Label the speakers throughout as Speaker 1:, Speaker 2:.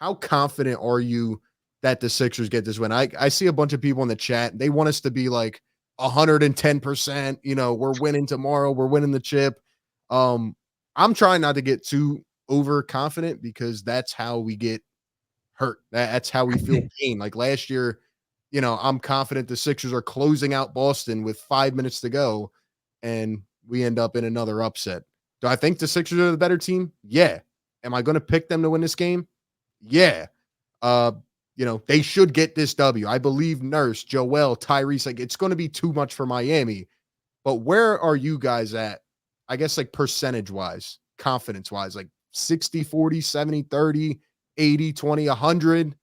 Speaker 1: how confident are you that the Sixers get this win? I see a bunch of people in the chat. They want us to be like 110%. We're winning tomorrow. We're winning the chip. I'm trying not to get too overconfident because that's how we get hurt. That's how we feel pain. Like last year, I'm confident the Sixers are closing out Boston with 5 minutes to go, and we end up in another upset. Do I think the Sixers are the better team? Yeah. Am I going to pick them to win this game? Yeah. Uh, they should get this W. I believe Nurse, Joel, Tyrese, like it's going to be too much for Miami. But where are you guys at? I guess like percentage wise, confidence wise, like 60, 40, 70, 30, 80, 20, 100.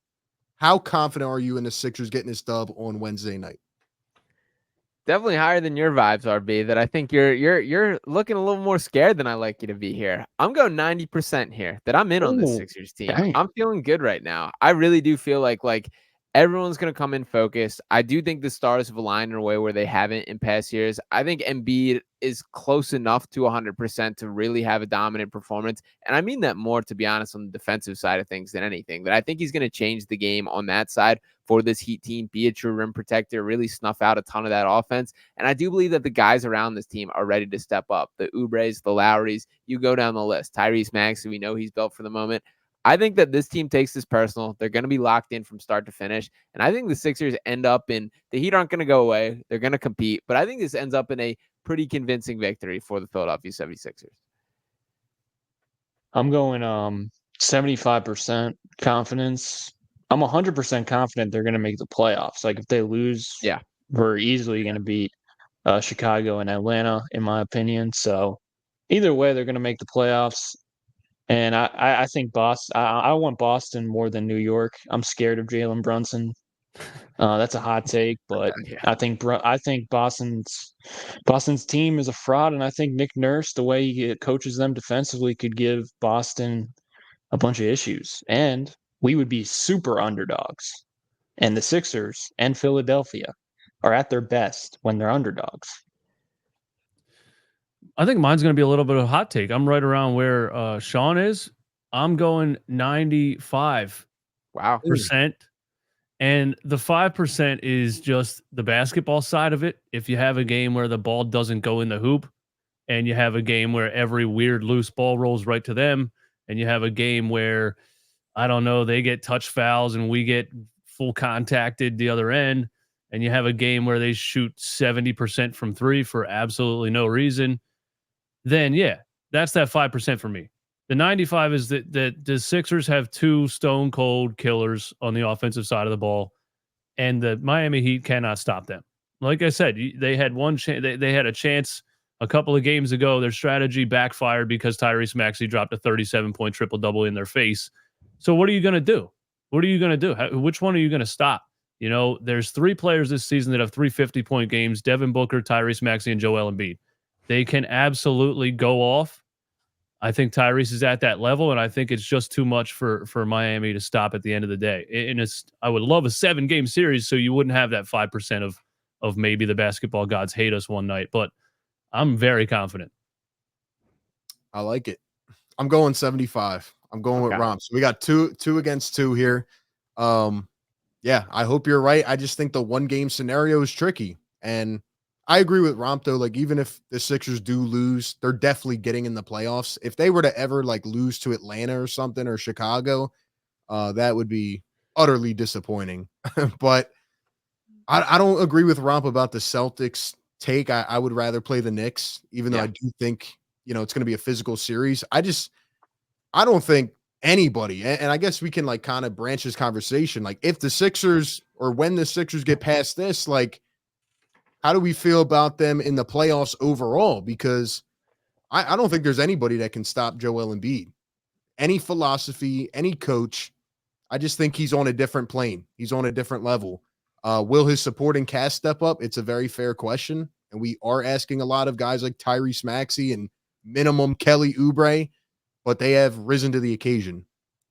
Speaker 1: How confident are you in the Sixers getting this dub on Wednesday night?
Speaker 2: Definitely higher than your vibes, RB. That I think you're looking a little more scared than I like you to be here. I'm going 90% here. That I'm in on this
Speaker 3: Ooh,
Speaker 2: Sixers team.
Speaker 3: dang.
Speaker 2: I'm feeling good right now. I really do feel like everyone's gonna come in focused. I do think the stars have aligned in a way where they haven't in past years. I think Embiid is close enough to 100% to really have a dominant performance, and I mean that more, to be honest, on the defensive side of things than anything. That I think he's gonna change the game on that side for this Heat team, be a true rim protector, really snuff out a ton of that offense. And I do believe that the guys around this team are ready to step up. The Oubres, the Lowrys, you go down the list. Tyrese Maxey, we know he's built for the moment. I think that this team takes this personal. They're going to be locked in from start to finish. And I think the Sixers end up in, the Heat aren't going to go away. They're going to compete. But I think this ends up in a pretty convincing victory for the Philadelphia 76ers.
Speaker 3: I'm going 75% confidence. I'm 100% confident they're going to make the playoffs. Like if they lose,
Speaker 2: Yeah.
Speaker 3: we're easily going to beat Chicago and Atlanta, in my opinion. So either way, they're going to make the playoffs. And I think Boston. I want Boston more than New York. I'm scared of Jalen Brunson. That's a hot take, but
Speaker 2: Yeah.
Speaker 3: I think Boston's team is a fraud, and I think Nick Nurse, the way he coaches them defensively, could give Boston a bunch of issues, and we would be super underdogs. And the Sixers and Philadelphia are at their best when they're underdogs.
Speaker 4: I think mine's going to be a little bit of a hot take. I'm right around where Sean is. I'm going 95%.
Speaker 2: Wow.
Speaker 4: And the 5% is just the basketball side of it. If you have a game where the ball doesn't go in the hoop, and you have a game where every weird loose ball rolls right to them, and you have a game where, I don't know, they get touch fouls and we get full contacted the other end, and you have a game where they shoot 70% from three for absolutely no reason, then yeah, that's that 5% for me. The 95 is that the Sixers have two stone cold killers on the offensive side of the ball, and the Miami Heat cannot stop them. Like I said, they had one chance. They had a chance a couple of games ago. Their strategy backfired because Tyrese Maxey dropped a 37-point triple-double in their face. So what are you going to do? What are you going to do? Which one are you going to stop? There's three players this season that have 350-point games: Devin Booker, Tyrese Maxey, and Joel Embiid. They can absolutely go off. I think Tyrese is at that level, and I think it's just too much for Miami to stop at the end of the day. And I would love a 7-game series so you wouldn't have that 5% of maybe the basketball gods hate us one night. But I'm very confident.
Speaker 1: I like it. I'm going 75. I'm going with Romp. So we got two against two here. Yeah, I hope you're right. I just think the 1-game scenario is tricky. And I agree with Romp though. Like even if the Sixers do lose, they're definitely getting in the playoffs. If they were to ever like lose to Atlanta or something or Chicago, that would be utterly disappointing. But I don't agree with Romp about the Celtics take. I would rather play the Knicks, even though I do think it's going to be a physical series. I don't think anybody, and I guess we can like kind of branch this conversation. Like if the Sixers or when the Sixers get past this, like how do we feel about them in the playoffs overall? Because I don't think there's anybody that can stop Joel Embiid. Any philosophy, any coach, I just think he's on a different plane. He's on a different level. Will his supporting cast step up? It's a very fair question. And we are asking a lot of guys like Tyrese Maxey and minimum Kelly Oubre, but they have risen to the occasion.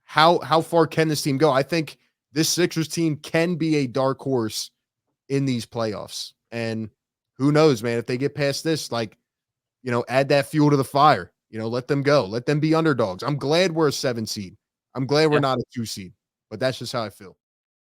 Speaker 1: How far can this team go? I think this Sixers team can be a dark horse in these playoffs. And who knows, man, if they get past this, like, add that fuel to the fire, let them go, let them be underdogs. I'm glad we're a 7 seed. I'm glad we're
Speaker 2: Yeah.
Speaker 1: not a 2 seed, but that's just how I feel.